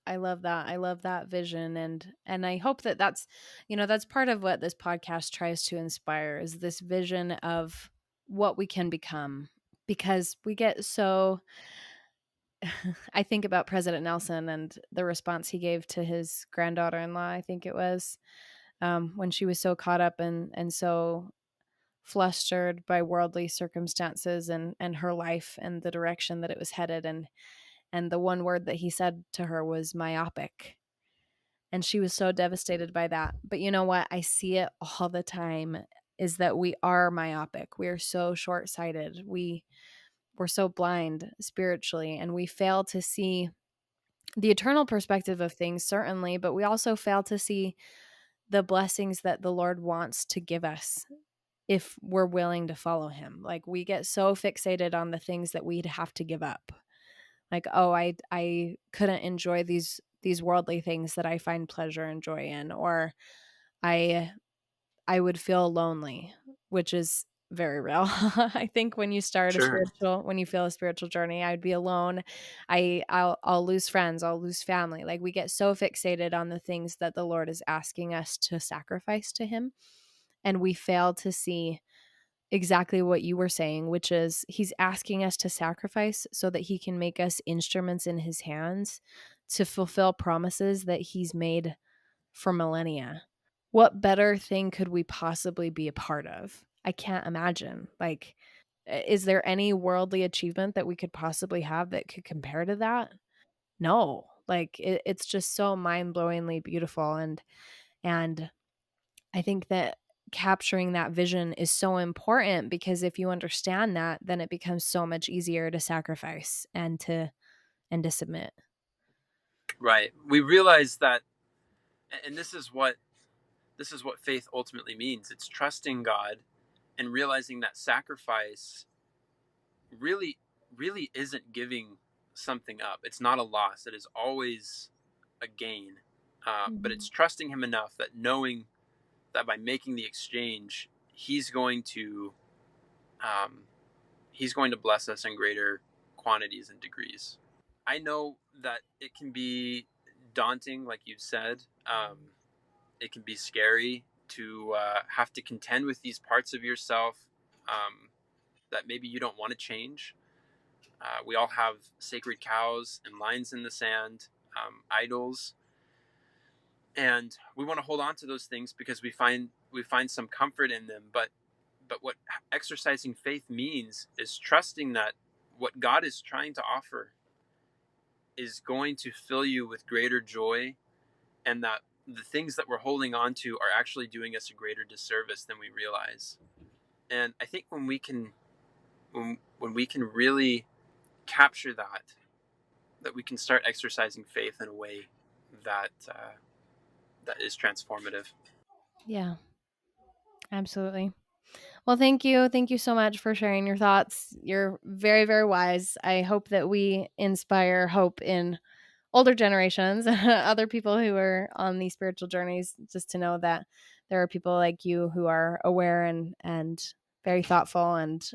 [SPEAKER 1] I love that. I love that vision, and I hope that that's, that's part of what this podcast tries to inspire, is this vision of what we can become, because we get so I think about President Nelson and the response he gave to his granddaughter-in-law, I think it was, when she was so caught up and so flustered by worldly circumstances and her life and the direction that it was headed, and the one word that he said to her was myopic. And she was so devastated by that. But you know what? I see it all the time, is that we are myopic. We are so short-sighted. We're so blind spiritually, and we fail to see the eternal perspective of things, certainly, but we also fail to see the blessings that the Lord wants to give us if we're willing to follow him. Like, we get so fixated on the things that we'd have to give up. Like, oh, I couldn't enjoy these worldly things that I find pleasure and joy in, or I I would feel lonely, which is very real. I think
[SPEAKER 2] Sure.
[SPEAKER 1] when you feel a spiritual journey, I'd be alone. I'll lose friends, I'll lose family. Like, we get so fixated on the things that the Lord is asking us to sacrifice to him, and we fail to see exactly what you were saying, which is he's asking us to sacrifice so that he can make us instruments in his hands to fulfill promises that he's made for millennia. What better thing could we possibly be a part of? I can't imagine. Like, is there any worldly achievement that we could possibly have that could compare to that? No. Like, it's just so mind-blowingly beautiful, and I think that capturing that vision is so important, because if you understand that, then it becomes so much easier to sacrifice and to submit.
[SPEAKER 2] Right. We realize that, and this is what faith ultimately means. It's trusting God and realizing that sacrifice really really isn't giving something up. It's not a loss. It is always a gain. But it's
[SPEAKER 1] Mhm.
[SPEAKER 2] trusting him enough that knowing that by making the exchange, um, he's going to bless us in greater quantities and degrees. I know that it can be daunting, like you've said. It can be scary to have to contend with these parts of yourself um, that maybe you don't want to change. We all have sacred cows and lines in the sand, idols, and we want to hold on to those things because we find some comfort in them. But what exercising faith means is trusting that what God is trying to offer is going to fill you with greater joy, and that the things that we're holding on to are actually doing us a greater disservice than we realize. And I think when we can really capture that we can start exercising faith in a way that is transformative.
[SPEAKER 1] Yeah, absolutely. Well, thank you. Thank you so much for sharing your thoughts. You're very, very wise. I hope that we inspire hope in older generations, other people who are on these spiritual journeys, just to know that there are people like you who are aware and very thoughtful, and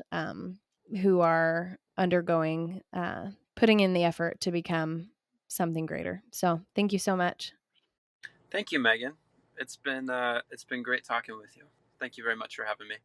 [SPEAKER 1] who are undergoing, putting in the effort to become something greater. So, thank you so much.
[SPEAKER 2] Thank you, Megan. It's been great talking with you. Thank you very much for having me.